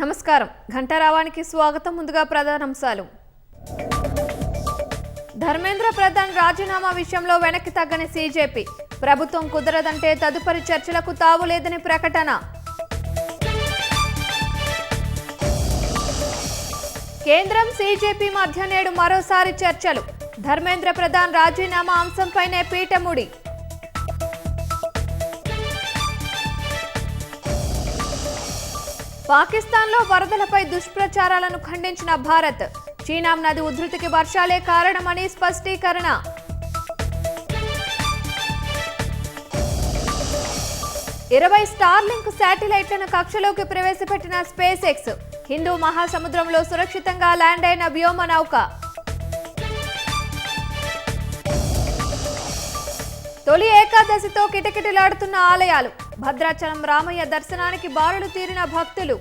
నమస్కారం ఘంటారావానికి స్వాగతం. ముందుగా ప్రధానాంశాలు. ధర్మేంద్ర ప్రధాన్ రాజీనామా విషయంలో వెనక్కి తగ్గని సీజేపీ. ప్రభుత్వం కుదరదంటే తదుపరి చర్చలకు తావులేదని ప్రకటన. కేంద్రం సీజేపీ మధ్య నేడు మరోసారి చర్చలు. ధర్మేంద్ర ప్రధాన్ రాజీనామా అంశంపైనే పీఠముడి. పాకిస్తాన్లో వరదలపై దుష్ప్రచారాలను ఖండించిన భారత్. చీనాం నది ఉధృతికి వర్షాలే కారణమని స్పష్టీకరణ. ఇరవై స్టార్లింక్ శాటిలైట్లను కక్షలోకి ప్రవేశపెట్టిన స్పేస్ ఎక్స్. హిందూ మహాసముద్రంలో సురక్షితంగా ల్యాండ్ అయిన వ్యోమ నౌక. తొలి ఏకాదశితో కిటకిటలాడుతున్న ఆలయాలు. భద్రాచలం రామయ్య దర్శనానికి బారులు తీరిన భక్తులు.